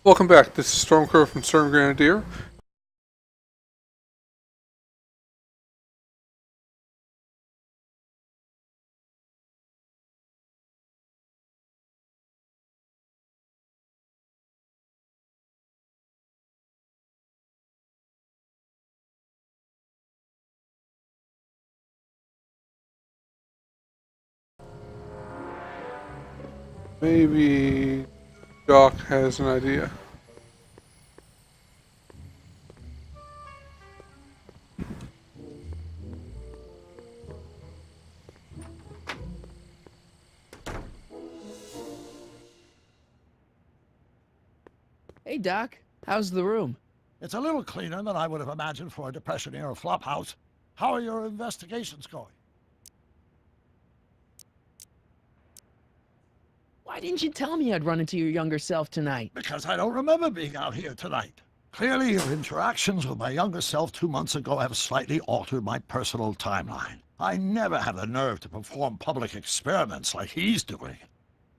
Welcome back. This is Stormcrow from Storm Grenadier. Maybe Doc has an idea. Hey, Doc. How's the room? It's a little cleaner than I would have imagined for a Depression-era flophouse. How are your investigations going? Why didn't you tell me I'd run into your younger self tonight? Because I don't remember being out here tonight. Clearly, your interactions with my younger self 2 months ago have slightly altered my personal timeline. I never have the nerve to perform public experiments like he's doing.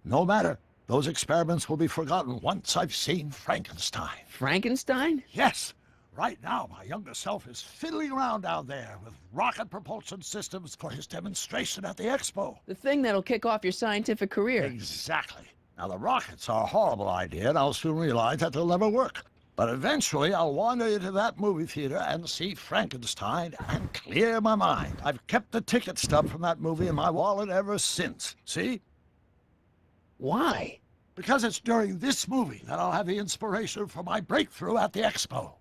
No matter. Those experiments will be forgotten once I've seen Frankenstein. Frankenstein? Yes. Right now, my younger self is fiddling around down there with rocket propulsion systems for his demonstration at the expo. The thing that'll kick off your scientific career. Exactly. Now, the rockets are a horrible idea, and I'll soon realize that they'll never work. But eventually, I'll wander into that movie theater and see Frankenstein and clear my mind. I've kept the ticket stub from that movie in my wallet ever since. See? Why? Because it's during this movie that I'll have the inspiration for my breakthrough at the expo.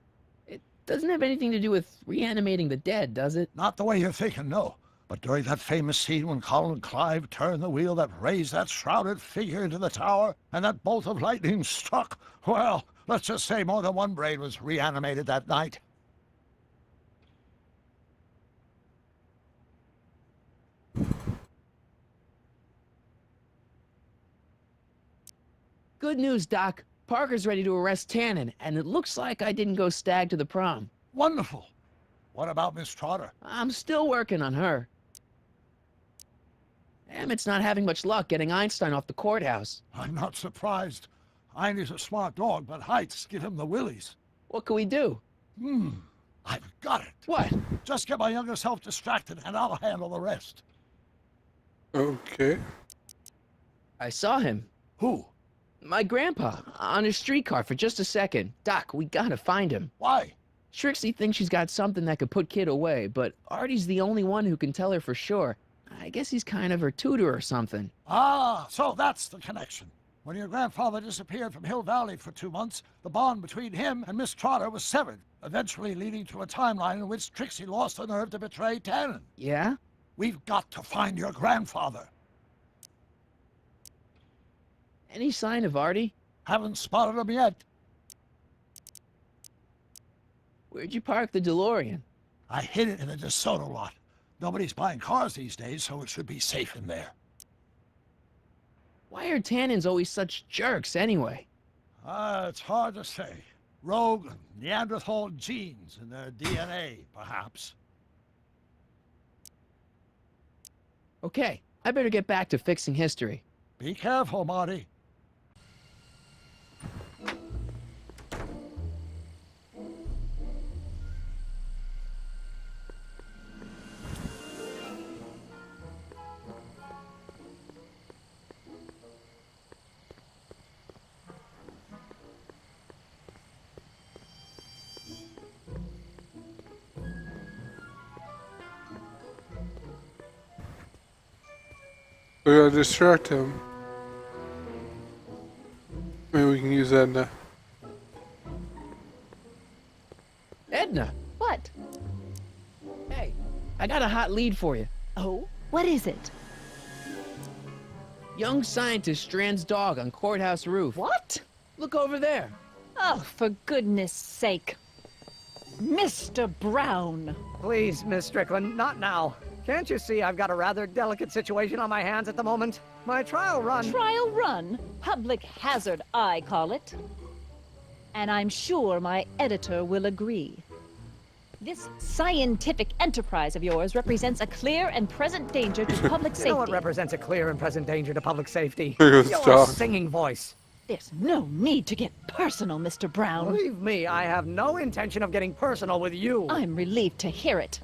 It doesn't have anything to do with reanimating the dead, does it? Not the way you're thinking, no. But during that famous scene when Colin Clive turned the wheel that raised that shrouded figure into the tower, and that bolt of lightning struck, well, let's just say more than one brain was reanimated that night. Good news, Doc. Parker's ready to arrest Tannen, and it looks like I didn't go stag to the prom. Wonderful. What about Miss Trotter? I'm still working on her. Emmett's not having much luck getting Einstein off the courthouse. I'm not surprised. Einstein's a smart dog, but heights give him the willies. What can we do? I've got it. What? Just get my younger self distracted, and I'll handle the rest. Okay. I saw him. Who? My grandpa, on his streetcar for just a second. Doc, we gotta find him. Why? Trixie thinks she's got something that could put Kid away, but Artie's the only one who can tell her for sure. I guess he's kind of her tutor or something. Ah, so that's the connection. When your grandfather disappeared from Hill Valley for 2 months, the bond between him and Miss Trotter was severed, eventually leading to a timeline in which Trixie lost the nerve to betray Tannen. Yeah? We've got to find your grandfather. Any sign of Artie? Haven't spotted him yet. Where'd you park the DeLorean? I hid it in the DeSoto lot. Nobody's buying cars these days, so it should be safe in there. Why are Tannins always such jerks anyway? It's hard to say. Rogue Neanderthal genes in their DNA, perhaps. Okay, I better get back to fixing history. Be careful, Marty. We gotta distract him. Maybe we can use Edna. Edna! What? Hey, I got a hot lead for you. Oh, what is it? Young scientist strands dog on courthouse roof. What? Look over there. Oh, for goodness sake. Mr. Brown. Please, Miss Strickland, not now. Can't you see I've got a rather delicate situation on my hands at the moment? My trial run... Trial run? Public hazard, I call it. And I'm sure my editor will agree. This scientific enterprise of yours represents a clear and present danger to public You safety. know what represents a clear and present danger to public safety? There goes Your Doc. singing voice. There's no need to get personal, Mr. Brown. Believe me, I have no intention of getting personal with you. I'm relieved to hear it.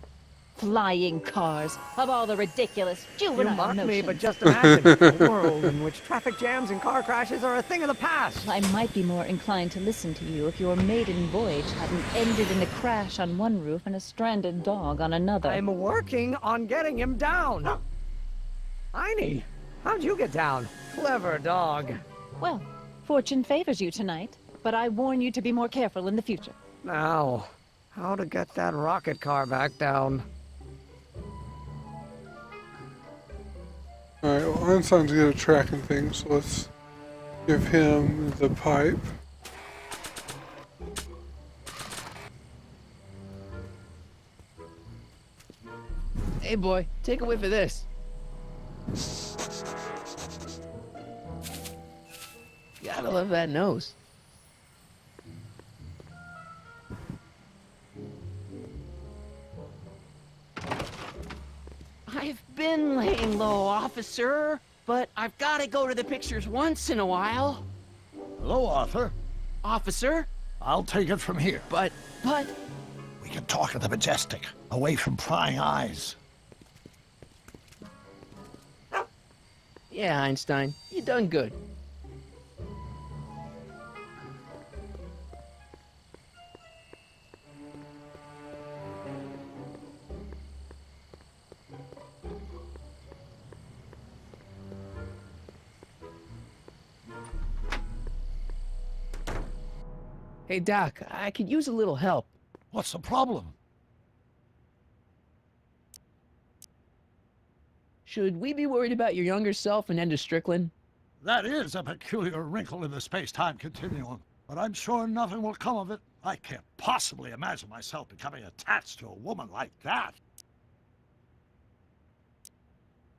Flying cars, of all the ridiculous You juvenile mock notions. me, but just imagine a world in which traffic jams and car crashes are a thing of the past. I might be more inclined to listen to you if your maiden voyage hadn't ended in a crash on one roof and a stranded dog on another. I'm working on getting him down. Heine, how'd you get down? Clever dog. Well, fortune favors you tonight, but I warn you to be more careful in the future. Now, how to get that rocket car back down? Alright, well, Einstein's good at tracking things, so let's give him the pipe. Hey, boy, take a whiff of this. Gotta love that nose. I've been laying low, officer, but I've got to go to the pictures once in a while. Hello, Arthur. Officer, I'll take it from here. but... We can talk at the Majestic, away from prying eyes. Yeah, Einstein, you done good. Hey, Doc, I could use a little help. What's the problem? Should we be worried about your younger self and Enda Strickland? That is a peculiar wrinkle in the space-time continuum, but I'm sure nothing will come of it. I can't possibly imagine myself becoming attached to a woman like that.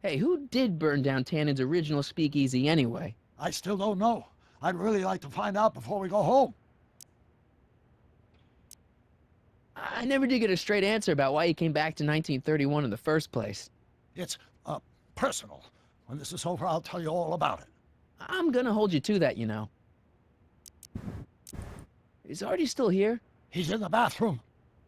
Hey, who did burn down Tannen's original speakeasy anyway? I still don't know. I'd really like to find out before we go home. I never did get a straight answer about why you came back to 1931 in the first place. It's, personal. When this is over, I'll tell you all about it. I'm gonna hold you to that, you know. Is Artie still here? He's in the bathroom.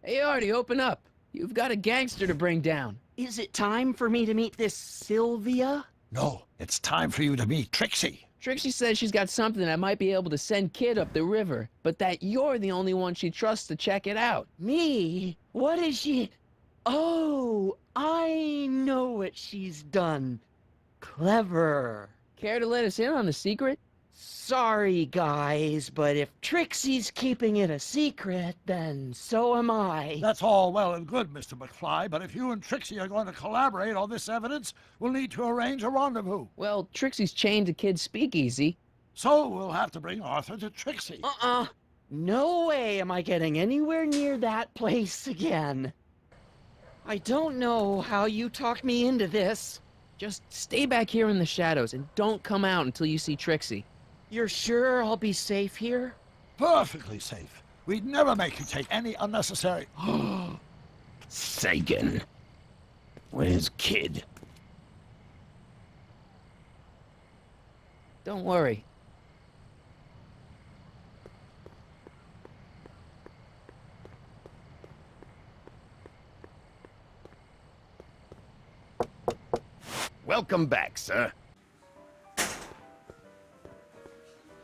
Hey, Artie, open up. You've got a gangster to bring down. is it time for me to meet this Sylvia? No, it's time for you to meet Trixie. Trixie says she's got something that might be able to send Kid up the river, but that you're the only one she trusts to check it out. Me? What is she... Oh, I know what she's done. Clever. Care to let us in on the secret? Sorry, guys, but if Trixie's keeping it a secret, then so am I. That's all well and good, Mr. McFly, but if you and Trixie are going to collaborate on this evidence, we'll need to arrange a rendezvous. Well, Trixie's chained to Kid's speakeasy. So we'll have to bring Arthur to Trixie. No way am I getting anywhere near that place again. I don't know how you talked me into this. Just stay back here in the shadows and don't come out until you see Trixie. You're sure I'll be safe here? Perfectly safe. We'd never make you take any unnecessary... Sagan. Where's Kid? Don't worry. Welcome back, sir.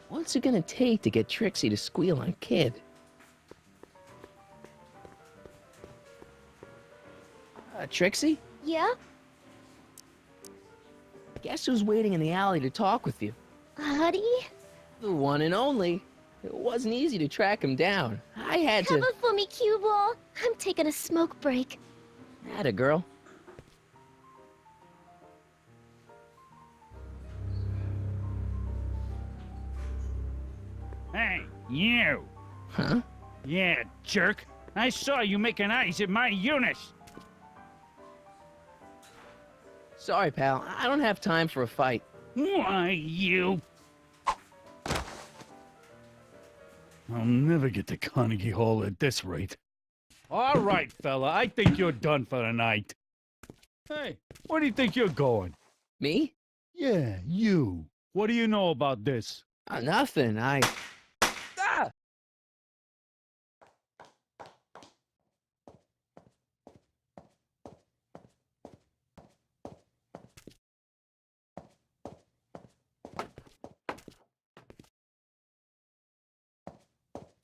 What's it gonna take to get Trixie to squeal on Kid? Trixie? Yeah? Guess who's waiting in the alley to talk with you? Artie? The one and only. It wasn't easy to track him down. I had to... Cover for me, cue ball. I'm taking a smoke break. Atta girl. Hey, you! Huh? Yeah, jerk. I saw you making eyes at my Eunice. Sorry, pal. I don't have time for a fight. Why, you... I'll never get to Carnegie Hall at this rate. All right, fella. I think you're done for the night. Hey, where do you think you're going? Me? Yeah, you. What do you know about this? Nothing. Ah!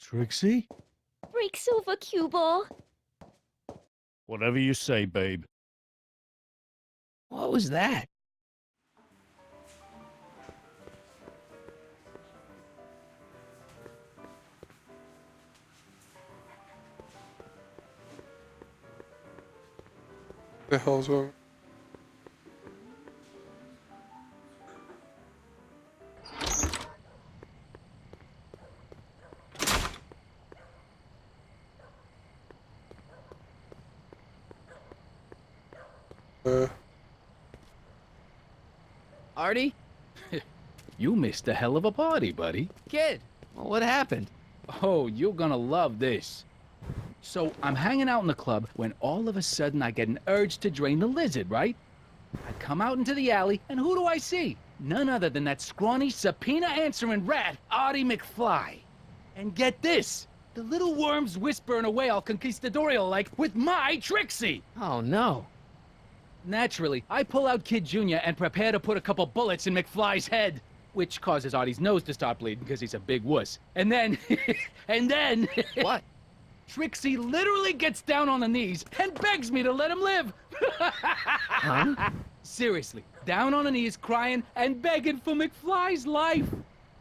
Trixie? Break silver cue ball. Whatever you say, babe. What was that? The hell's going? Artie? You missed a hell of a party, buddy. Kid, well, what happened? Oh, you're gonna love this. So, I'm hanging out in the club when all of a sudden I get an urge to drain the lizard, right? I come out into the alley, and who do I see? None other than that scrawny, subpoena-answering rat, Artie McFly. And get this! The little worm's whispering away all conquistadorial like, with my Trixie! Oh, no. Naturally, I pull out Kid Jr. and prepare to put a couple bullets in McFly's head, which causes Artie's nose to start bleeding because he's a big wuss. And then, What? Trixie literally gets down on the knees and begs me to let him live. Huh? Seriously, down on the knees, crying and begging for McFly's life.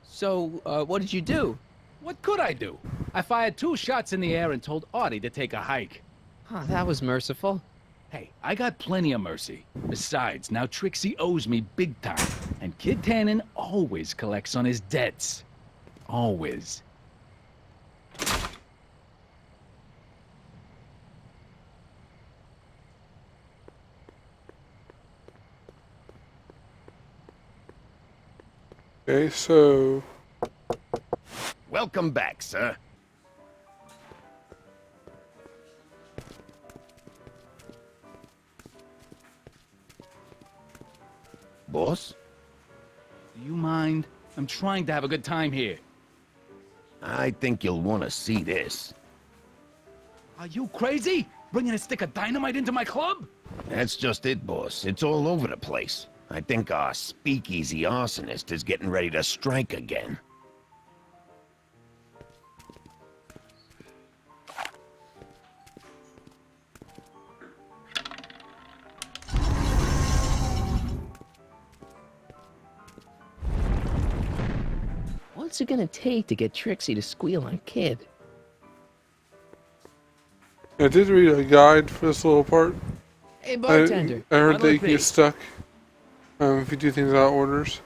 So, what did you do? What could I do? I fired 2 shots in the air and told Artie to take a hike. Huh, that was merciful. Hey, I got plenty of mercy. Besides, now Trixie owes me big time, and Kid Tannen always collects on his debts. Always. Okay, so Welcome back, sir. Boss? Do you mind? I'm trying to have a good time here. I think you'll want to see this. Are you crazy? Bringing a stick of dynamite into my club? That's just it, boss. It's all over the place. I think our speakeasy arsonist is getting ready to strike again. What's it gonna take to get Trixie to squeal on Kid? I did read a guide for this little part. Hey, bartender. I heard what'll that it you can be? get stuck if you do things out of orders.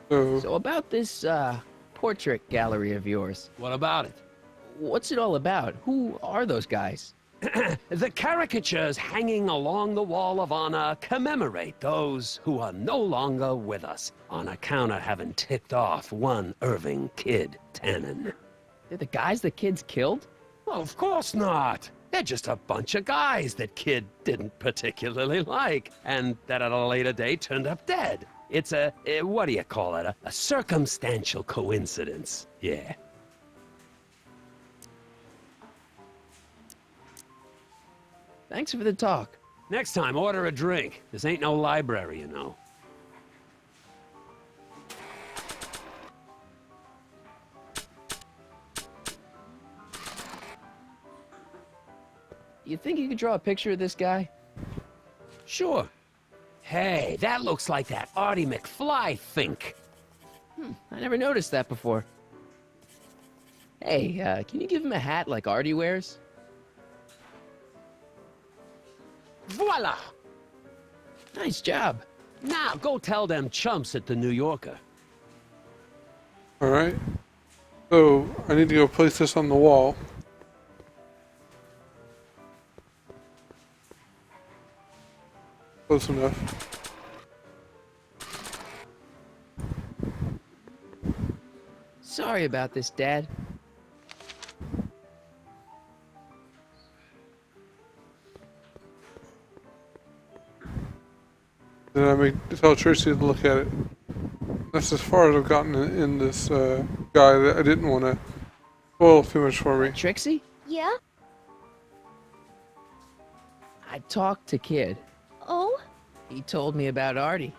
So about this, portrait gallery of yours. What about it? What's it all about? Who are those guys? The caricatures hanging along the wall of honor commemorate those who are no longer with us on account of having ticked off one Irving Kid Tannen. They're the guys the kids killed? Well, of course not. They're just a bunch of guys that Kid didn't particularly like, and that at a later date turned up dead. It's what do you call it? A circumstantial coincidence. Yeah. Thanks for the talk. Next time, order a drink. This ain't no library, you know. You think you could draw a picture of this guy? Sure. Hey, that looks like that Artie McFly think. I never noticed that before. Hey, can you give him a hat like Artie wears? Voila! Nice job. Now, go tell them chumps at the New Yorker. Alright. So, I need to go place this on the wall. Close enough. Sorry about this, Dad. Then I tell Trixie to look at it. That's as far as I've gotten in this guy that I didn't want to spoil too much for me. Trixie? Yeah? I talked to Kid. Oh? He told me about Artie.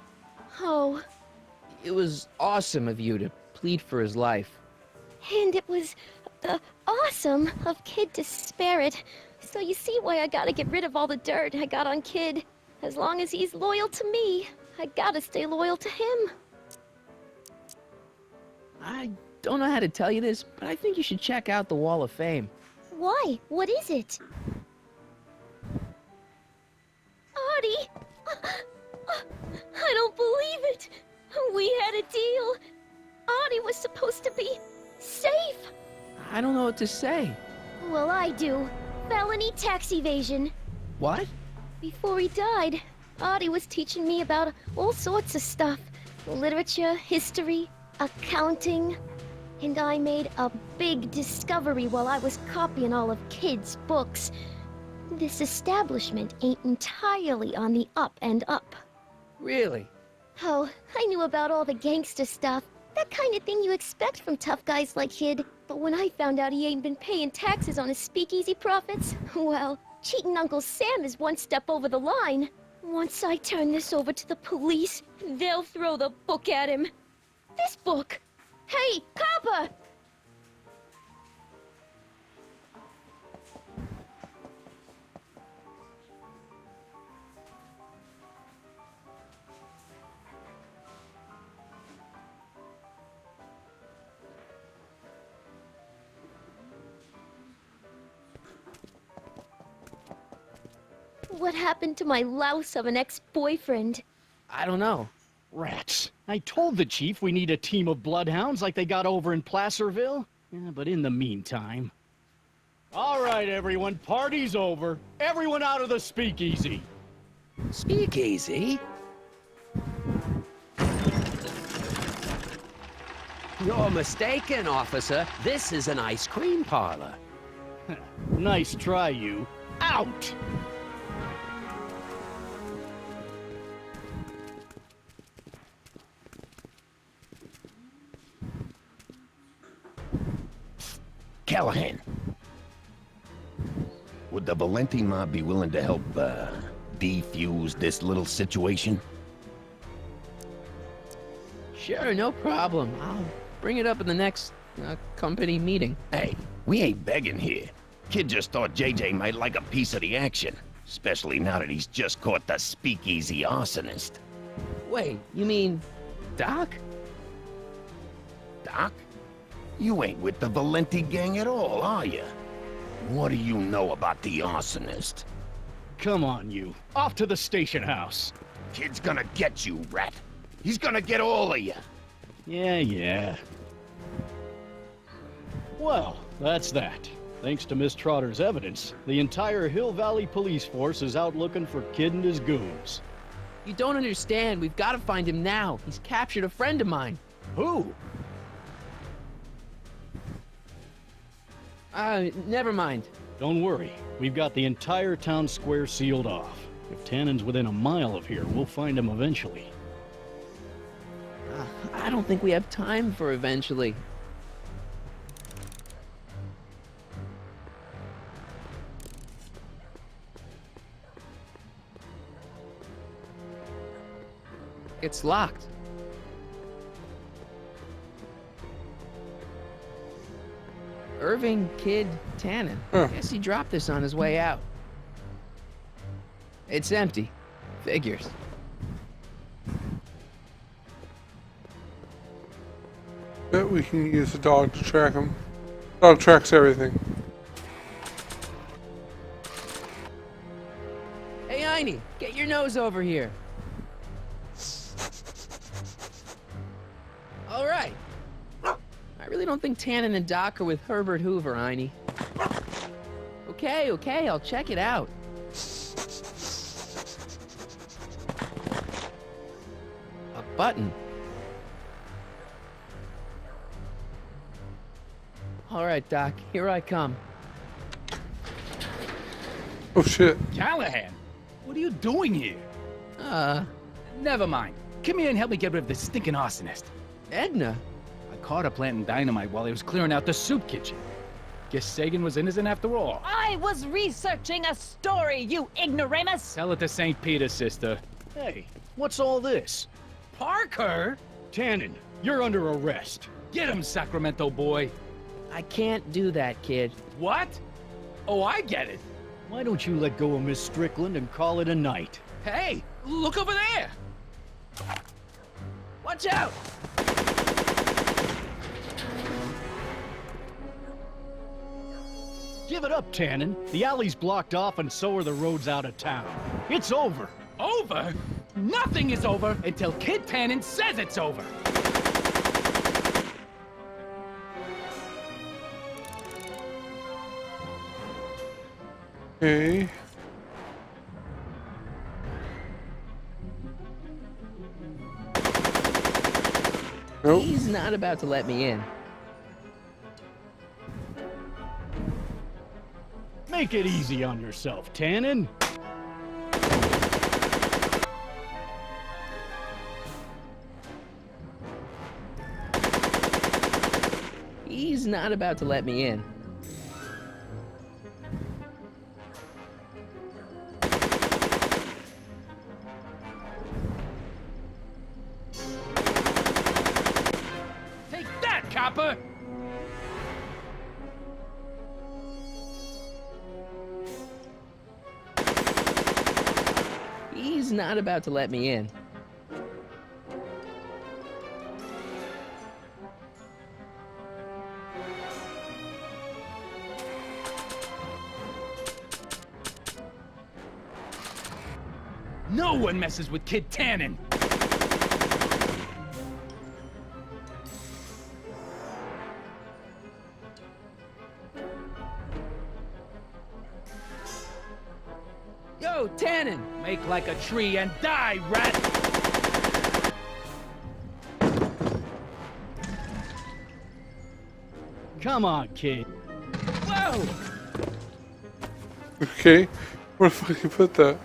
Oh. It was awesome of you to plead for his life. And it was awesome of Kid to spare it. So you see why I gotta get rid of all the dirt I got on Kid. As long as he's loyal to me, I gotta stay loyal to him. I don't know how to tell you this, but I think you should check out the Wall of Fame. Why? What is it? Artie! I don't believe it! We had a deal! Artie was supposed to be safe! I don't know what to say. Well, I do. Felony tax evasion. What? Before he died, Artie was teaching me about all sorts of stuff. Literature, history, accounting. And I made a big discovery while I was copying all of Kid's books. This establishment ain't entirely on the up and up. Really? Oh, I knew about all the gangster stuff. That kind of thing you expect from tough guys like Kid. But when I found out he ain't been paying taxes on his speakeasy profits, well, cheating Uncle Sam is one step over the line. Once I turn this over to the police, they'll throw the book at him. This book! Hey, copper! What happened to my louse of an ex-boyfriend? I don't know. Rats. I told the chief we need a team of bloodhounds like they got over in Placerville. Yeah, but in the meantime... All right, everyone, party's over. Everyone out of the speakeasy. Speakeasy? You're mistaken, officer. This is an ice cream parlor. Nice try, you. Out! Callahan. Would the Valenti mob be willing to help, defuse this little situation? Sure, no problem. I'll bring it up in the next company meeting. Hey, we ain't begging here. Kid just thought JJ might like a piece of the action. Especially now that he's just caught the speakeasy arsonist. Wait, you mean Doc? Doc? You ain't with the Valenti gang at all, are you? What do you know about the arsonist? Come on, you. Off to the station house. Kid's gonna get you, rat. He's gonna get all of you. Yeah. Well, that's that. Thanks to Miss Trotter's evidence, the entire Hill Valley police force is out looking for Kid and his goons. You don't understand. We've got to find him now. He's captured a friend of mine. Who? Never mind. Don't worry. We've got the entire town square sealed off. If Tannen's within a mile of here, we'll find him eventually. I don't think we have time for eventually. It's locked. Irving Kid Tannen. Guess he dropped this on his way out. It's empty. Figures. Bet we can use the dog to track him. Dog tracks everything. Hey, Einie, get your nose over here. All right. I really don't think Tannen and Doc are with Herbert Hoover, Einie. Okay, I'll check it out. A button. All right, Doc, here I come. Oh shit. Callahan, what are you doing here? Never mind. Come here and help me get rid of this stinking arsonist. Edna? I caught her planting dynamite while he was clearing out the soup kitchen. Guess Sagan was innocent after all. I was researching a story, you ignoramus! Tell it to St. Peter, sister. Hey, what's all this? Parker? Tannen, you're under arrest. Get him, Sacramento boy. I can't do that, kid. What? Oh, I get it. Why don't you let go of Miss Strickland and call it a night? Hey, look over there. Watch out! Give it up, Tannen. The alley's blocked off and so are the roads out of town. It's over. Over? Nothing is over until Kid Tannen says it's over. Okay. Nope. He's not about to let me in. Make it easy on yourself, Tannen. He's not about to let me in. Take that, copper! He's not about to let me in. No one messes with Kid Tannen. Yo, Tannen! Make like a tree and die, rat! Come on, kid. Whoa! Okay. Where the fuck you put that?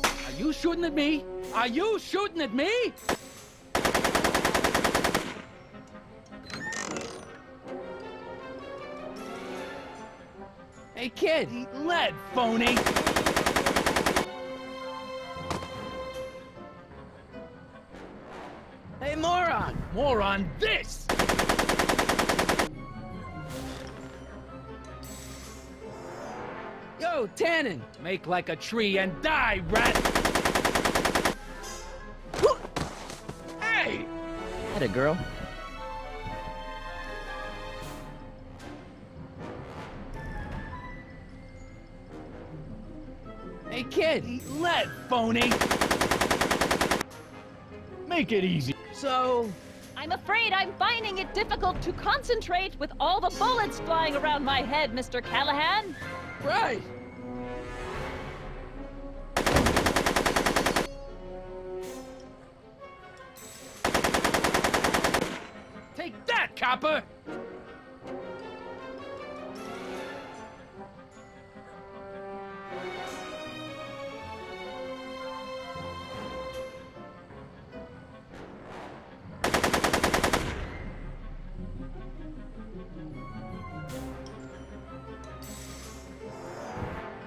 Are you shooting at me? Are you shooting at me? Hey, kid! Eat lead, phony! Hey, moron! More on this! Yo, Tannen! Make like a tree and die, rat! Hey! Had a girl. Hey, kid! Eat lead, phony! Make it easy. So, I'm afraid I'm finding it difficult to concentrate with all the bullets flying around my head, Mr. Callahan. right! Take that, copper!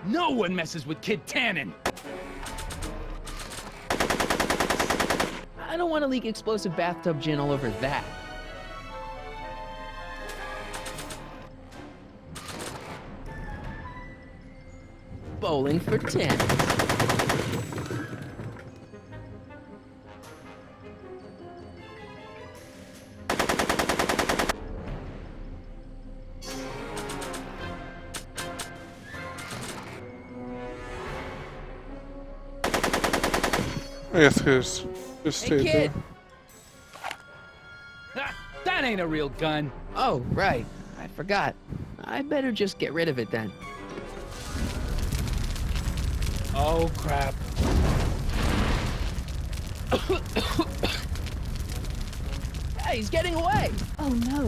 No one messes with Kid Tannen! I don't want to leak explosive bathtub gin all over that. Bowling for 10. I guess because just Hey, stay kid! there. Ah, that ain't a real gun! Oh, right. I forgot. I better just get rid of it then. Oh, crap. Hey, he's getting away! Oh no.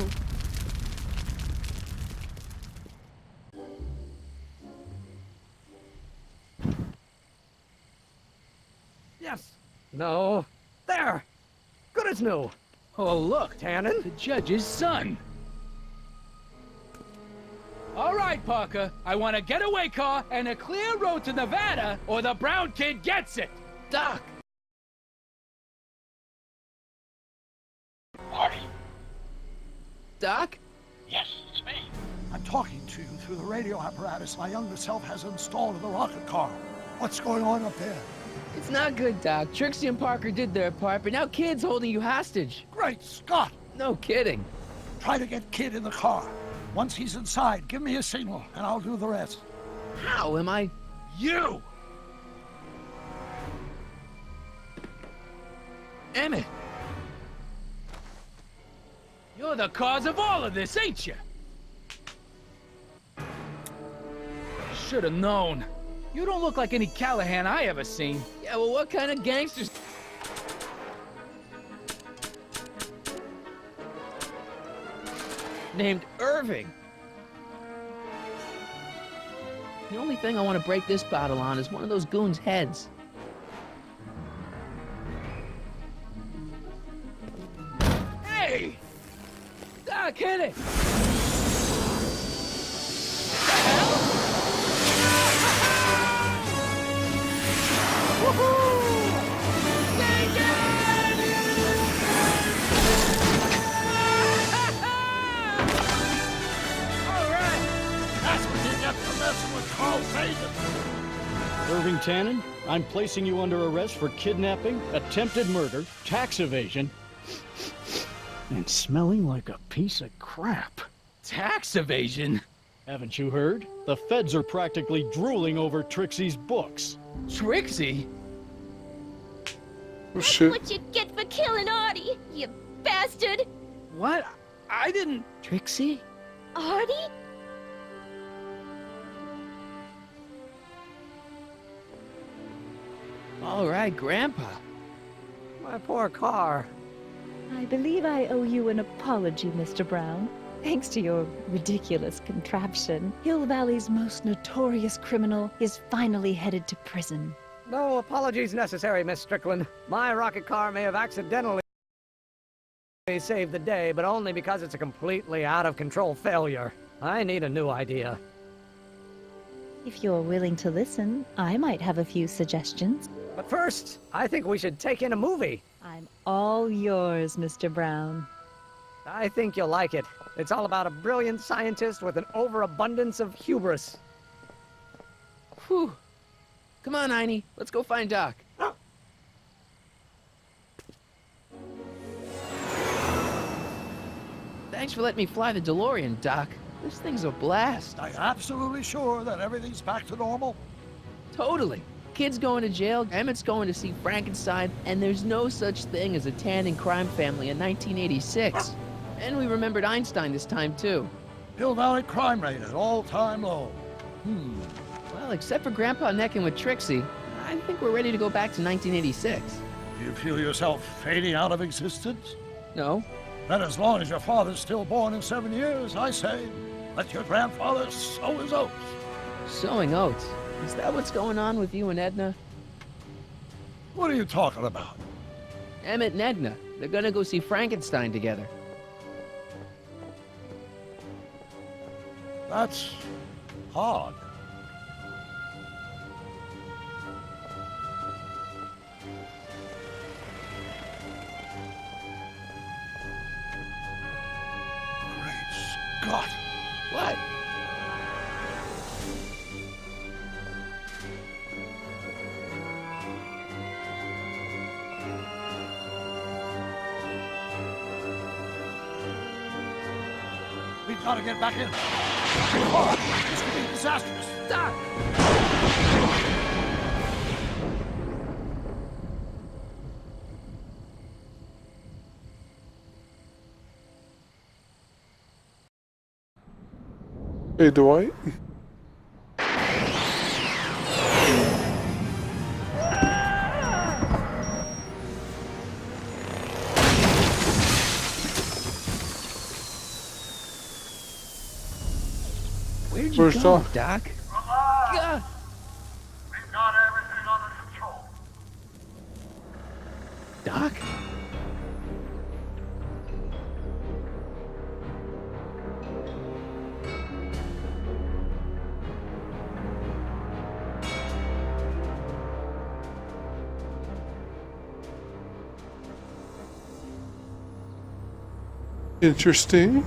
Yes. No. There. Good as new. Oh, look, Tannen? the judge's son. All right, Parker. I want a getaway car and a clear road to Nevada, or the brown kid gets it. Doc. Marty? Doc? Yes, it's me. I'm talking to you through the radio apparatus my younger self has installed in the rocket car. What's going on up there? It's not good, Doc. Trixie and Parker did their part, but now Kid's holding you hostage. Great Scott! No kidding. Try to get Kid in the car. Once he's inside, give me a signal, and I'll do the rest. How am I? You! Emmett! You're the cause of all of this, ain't you? Should have known. You don't look like any Callahan I ever seen. Yeah, well, what kind of gangsters? Named Irving. The only thing I want to break this bottle on is one of those goons' heads. Hey! Doc, hit it! That's what you get for messing with Carl Fagan. Irving Tannen, I'm placing you under arrest for kidnapping, attempted murder, tax evasion, and smelling like a piece of crap. Tax evasion? Haven't you heard? The feds are practically drooling over Trixie's books. Trixie? Oh, That's shit. what you get for killing Artie, you bastard! What? I didn't... Trixie? Artie? All right, Grandpa. My poor car. I believe I owe you an apology, Mr. Brown. Thanks to your ridiculous contraption, Hill Valley's most notorious criminal is finally headed to prison. No apologies necessary, Miss Strickland. My rocket car may have accidentally saved the day, but only because it's a completely out-of-control failure. I need a new idea. If you're willing to listen, I might have a few suggestions. But first, I think we should take in a movie. I'm all yours, Mr. Brown. I think you'll like it. It's all about a brilliant scientist with an overabundance of hubris. Whew. Come on, Einie. Let's go find Doc. Thanks for letting me fly the DeLorean, Doc. This thing's a blast. Are you absolutely sure that everything's back to normal? Totally. Kid's going to jail, Emmett's going to see Frankenstein, and there's no such thing as a Tannen crime family in 1986. And we remembered Einstein this time, too. Hill Valley crime rate at all-time low. Well, except for Grandpa necking with Trixie, I think we're ready to go back to 1986. Do you feel yourself fading out of existence? No? Then as long as your father's still born in 7 years, I say, let your grandfather sow his oats. Sowing oats. Is that what's going on with you and Edna? What are you talking about? Emmett and Edna. They're gonna go see Frankenstein together. That's odd. Great Scott! What? We've got to get back in. This could be disastrous. Doc! Hey, Dwight. Where'd you Where's go, Doc? Doc? God. We've got everything under control. Interesting.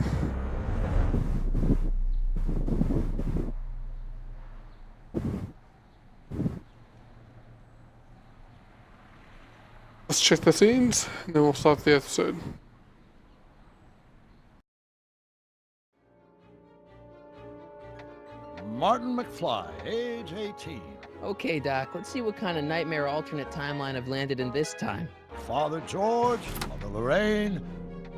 Let's check the scenes, and then we'll start the episode. Martin McFly, age 18. Okay, Doc, let's see what kind of nightmare alternate timeline I've landed in this time. Father George, Mother Lorraine.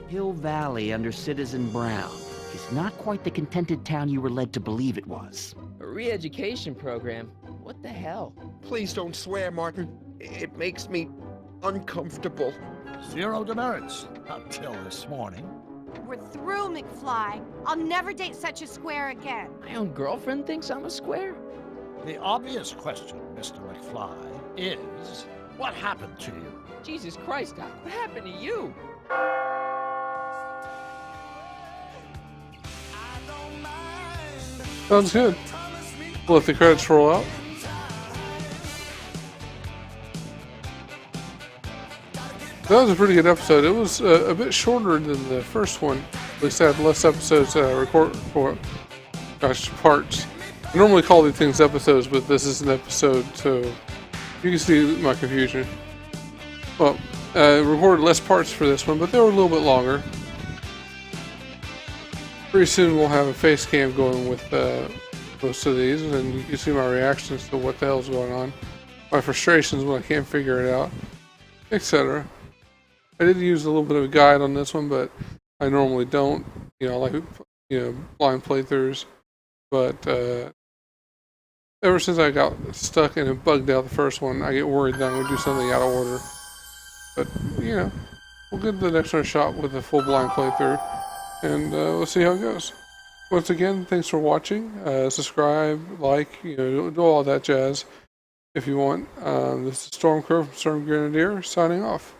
Hill Valley under Citizen Brown is not quite the contented town you were led to believe it was. A re-education program? What the hell? Please don't swear, Martin. It makes me uncomfortable. Zero demerits until this morning. We're through, McFly. I'll never date such a square again. My own girlfriend thinks I'm a square? The obvious question, Mr. McFly, is what happened to you? Jesus Christ, Doc, what happened to you? Sounds good. We'll let the credits roll out. That was a pretty good episode. It was a bit shorter than the first one. At least I had less episodes record for, parts. I normally call these things episodes, but this is an episode, so you can see my confusion. Well, recorded less parts for this one, but they were a little bit longer. Pretty soon we'll have a face cam going with most of these, and you can see my reactions to what the hell's going on, my frustrations when I can't figure it out, etc. I did use a little bit of a guide on this one, but I normally don't. I like blind playthroughs, but ever since I got stuck and it bugged out the first one, I get worried that I'm going to do something out of order. But we'll get the next one a shot with a full blind playthrough, and we'll see how it goes. Once again, thanks for watching. Subscribe, like, do all that jazz if you want. This is Stormcrow from Storm Grenadier signing off.